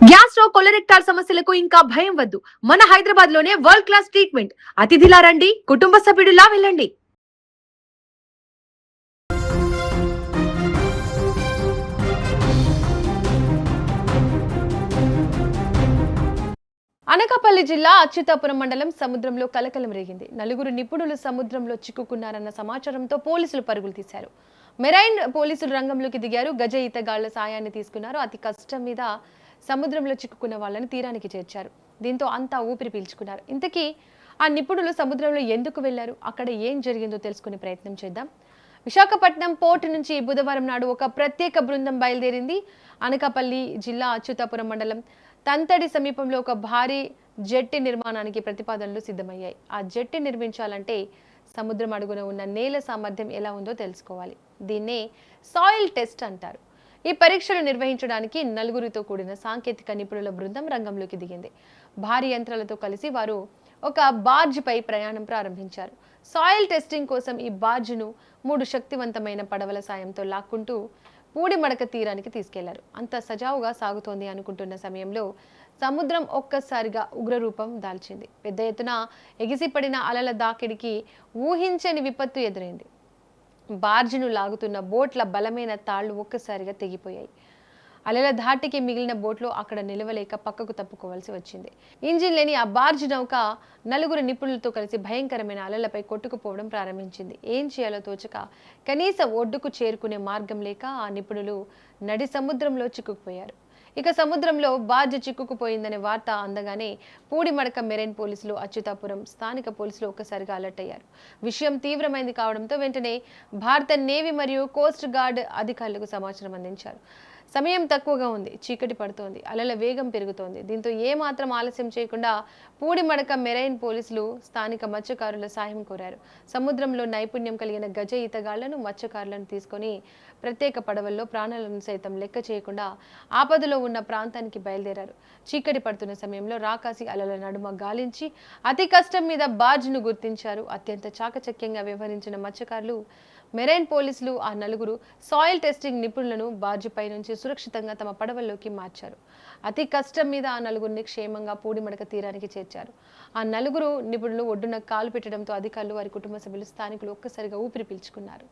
Gas stove కొలరెక్టాల్ సమస్యలకు ఇంకా భయం వద్దు. మన హైదరాబాద్ లోనే వరల్డ్ క్లాస్ ట్రీట్మెంట్. అతిథిలా రండి, కుటుంబ సభ్యుడిలా వెళ్ళండి. అనకాపల్లి జిల్లా అచ్యుతాపురం మండలం సముద్రంలో కలకలం రేగింది. నలుగురు నిపుణులు సముద్రంలో చిక్కుకున్నారన్న సమాచారంతో పోలీసులు పరుగులు తీశారు. మెరైన్ పోలీసులు రంగంలోకి దిగారు. గజ ఈతగాళ్ల సాయాన్ని తీసుకున్నారు. అతి కష్టం మీద సముద్రంలో చిక్కుకున్న వాళ్ళని తీరానికి చేర్చారు. దీంతో అంతా ఊపిరి పీల్చుకున్నారు. ఇంతకీ ఆ నిపుణులు సముద్రంలో ఎందుకు వెళ్లారు, అక్కడ ఏం జరిగిందో తెలుసుకునే ప్రయత్నం చేద్దాం. విశాఖపట్నం పోర్టు నుంచి బుధవారం నాడు ఒక ప్రత్యేక బృందం బయలుదేరింది. అనకాపల్లి జిల్లా అచ్యుతాపురం మండలం తంతడి సమీపంలో ఒక భారీ జెట్టి నిర్మాణానికి ప్రతిపాదనలు సిద్ధమయ్యాయి. ఆ జెట్టి నిర్మించాలంటే సముద్రం అడుగున ఉన్న నేల సామర్థ్యం ఎలా ఉందో తెలుసుకోవాలి. దీన్నే సాయిల్ టెస్ట్ అంటారు. ఈ పరీక్షలు నిర్వహించడానికి నలుగురితో కూడిన సాంకేతిక నిపుణుల బృందం రంగంలోకి దిగింది. భారీ యంత్రాలతో కలిసి వారు ఒక బార్జ్ పై ప్రయాణం ప్రారంభించారు. సాయిల్ టెస్టింగ్ కోసం ఈ బార్జ్ను 3 శక్తివంతమైన పడవల సాయంతో లాక్కుంటూ పూడిమడక తీరానికి తీసుకెళ్లారు. అంత సజావుగా సాగుతోంది అనుకుంటున్న సమయంలో సముద్రం ఒక్కసారిగా ఉగ్రరూపం దాల్చింది. పెద్ద ఎత్తున ఎగిసిపడిన అలల దాకిడికి ఊహించని విపత్తు ఎదురైంది. బార్జిను లాగుతున్న బోట్ల బలమైన తాళ్లు ఒక్కసారిగా తెగిపోయాయి. అలల ధాటికి మిగిలిన బోట్లో అక్కడ నిలవలేక పక్కకు తప్పుకోవాల్సి వచ్చింది. ఇంజిన్ లేని ఆ బార్జ్ నౌక నలుగురు నిపుణులతో కలిసి భయంకరమైన అలలపై కొట్టుకుపోవడం ప్రారంభించింది. ఏం చేయాలో తోచక కనీస ఒడ్డుకు చేరుకునే మార్గం లేక ఆ నిపుణులు నడి సముద్రంలో చిక్కుకుపోయారు. ఇక సముద్రంలో బార్జ్ చిక్కుకుపోయిందనే వార్త అందగానే పూడిమడక మెరైన్ పోలీసులు, అచ్యుతాపురం స్థానిక పోలీసులు ఒక్కసారిగా అలర్ట్ అయ్యారు. విషయం తీవ్రమైంది కావడంతో వెంటనే భారత నేవీ మరియు కోస్ట్ గార్డ్ అధికారులకు సమాచారం అందించారు. సమయం తక్కువగా ఉంది, చీకటి పడుతోంది, అలల వేగం పెరుగుతోంది. దీంతో ఏమాత్రం ఆలస్యం చేయకుండా పూడిమడక మెరైన్ పోలీసులు స్థానిక మత్స్యకారుల సాయం కోరారు. సముద్రంలో నైపుణ్యం కలిగిన గజ ఈతగాళ్లను, మత్స్యకారులను తీసుకొని ప్రత్యేక పడవల్లో ప్రాణాలను సైతం లెక్క చేయకుండా ఆపదలో ఉన్న ప్రాంతానికి బయలుదేరారు. చీకటి పడుతున్న సమయంలో రాకాసి అలల నడుమ గాలించి అతి కష్టం మీద బార్జ్ను గుర్తించారు. అత్యంత చాకచక్యంగా వ్యవహరించిన మత్స్యకారులు, మెరైన్ పోలీసులు ఆ నలుగురు సాయిల్ టెస్టింగ్ నిపుణులను బార్జిపై నుంచి సురక్షితంగా తమ పడవల్లోకి మార్చారు. అతి కష్టం మీద ఆ నలుగురిని క్షేమంగా పూడిమడక తీరానికి చేర్చారు. ఆ నలుగురు నిపుణులు ఒడ్డున కాలు పెట్టడంతో అధికారులు, వారి కుటుంబ సభ్యులు, స్థానికులు ఒక్కసారిగా ఊపిరి పీల్చుకున్నారు.